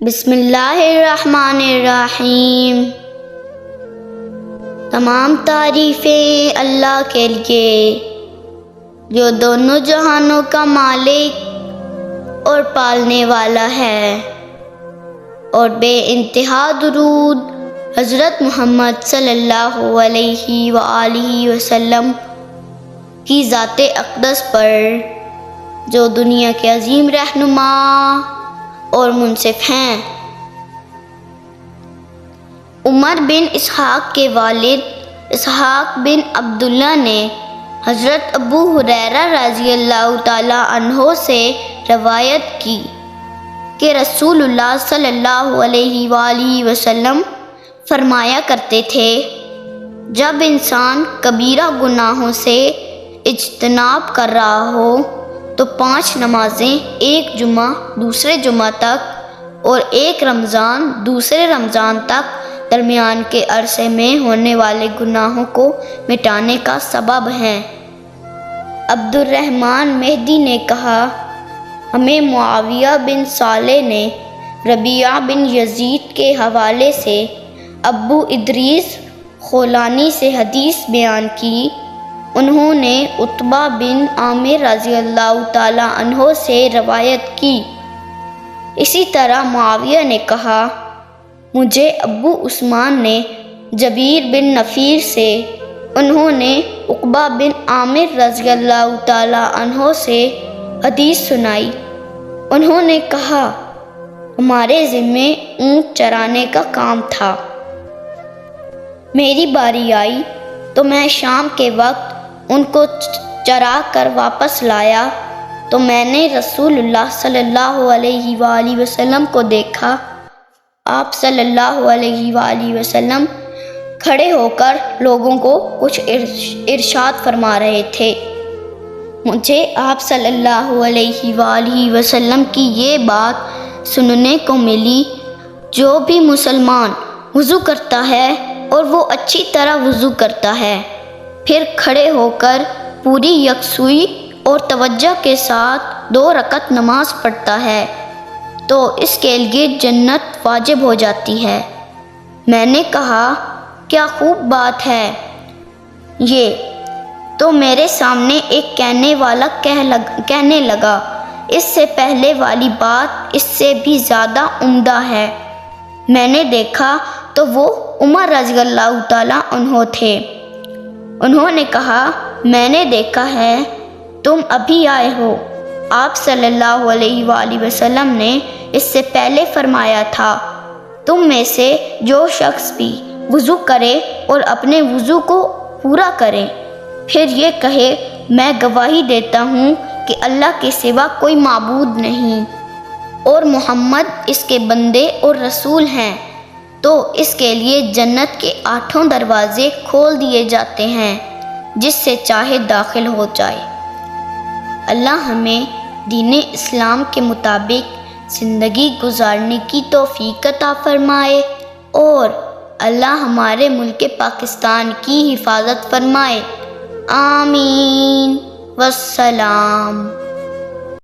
بسم اللہ الرحمن الرحیم۔ تمام تعریفیں اللہ کے لیے جو دونوں جہانوں کا مالک اور پالنے والا ہے، اور بے انتہا درود حضرت محمد صلی اللہ علیہ وآلہ وسلم کی ذات اقدس پر، جو دنیا کے عظیم رہنما اور منصف ہیں۔ عمر بن اسحاق کے والد اسحاق بن عبداللہ نے حضرت ابو ہریرہ رضی اللہ تعالیٰ عنہ سے روایت کی کہ رسول اللہ صلی اللہ علیہ وآلہ وسلم فرمایا کرتے تھے، جب انسان کبیرہ گناہوں سے اجتناب کر رہا ہو تو 5 نمازیں، ایک جمعہ دوسرے جمعہ تک اور ایک رمضان دوسرے رمضان تک درمیان کے عرصے میں ہونے والے گناہوں کو مٹانے کا سبب ہیں۔ عبد الرحمن مہدی نے کہا، ہمیں معاویہ بن صالح نے ربیعہ بن یزید کے حوالے سے ابو ادریس خولانی سے حدیث بیان کی۔ انہوں نے عتبہ بن عامر رضی اللہ تعالیٰ عنہ سے روایت کی۔ اسی طرح معاویہ نے کہا، مجھے ابو عثمان نے جبیر بن نفیر سے، انہوں نے عقبہ بن عامر رضی اللہ تعالیٰ عنہ سے حدیث سنائی۔ انہوں نے کہا، ہمارے ذمے اونٹ چرانے کا کام تھا، میری باری آئی تو میں شام کے وقت ان کو چرا کر واپس لایا تو میں نے رسول اللہ صلی اللہ علیہ وآلہ وسلم کو دیکھا۔ آپ صلی اللہ علیہ وآلہ وسلم کھڑے ہو کر لوگوں کو کچھ ارشاد فرما رہے تھے۔ مجھے آپ صلی اللہ علیہ وآلہ وسلم کی یہ بات سننے کو ملی، جو بھی مسلمان وضو کرتا ہے اور وہ اچھی طرح وضو کرتا ہے، پھر کھڑے ہو کر پوری یکسوئی اور توجہ کے ساتھ 2 رکعت نماز پڑھتا ہے تو اس کے لیے جنت واجب ہو جاتی ہے۔ میں نے کہا، کیا خوب بات ہے یہ! تو میرے سامنے ایک کہنے والا کہنے لگا، اس سے پہلے والی بات اس سے بھی زیادہ عمدہ ہے۔ میں نے دیکھا تو وہ عمر رضی اللہ تعالیٰ عنہ تھے۔ انہوں نے کہا، میں نے دیکھا ہے تم ابھی آئے ہو۔ آپ صلی اللہ علیہ وآلہ وسلم نے اس سے پہلے فرمایا تھا، تم میں سے جو شخص بھی وضو کرے اور اپنے وضو کو پورا کرے، پھر یہ کہے، میں گواہی دیتا ہوں کہ اللہ کے سوا کوئی معبود نہیں اور محمد اس کے بندے اور رسول ہیں، تو اس کے لیے جنت کے 8 دروازے کھول دیے جاتے ہیں، جس سے چاہے داخل ہو جائے۔ اللہ ہمیں دین اسلام کے مطابق زندگی گزارنے کی توفیق عطا فرمائے، اور اللہ ہمارے ملک پاکستان کی حفاظت فرمائے۔ آمین والسلام۔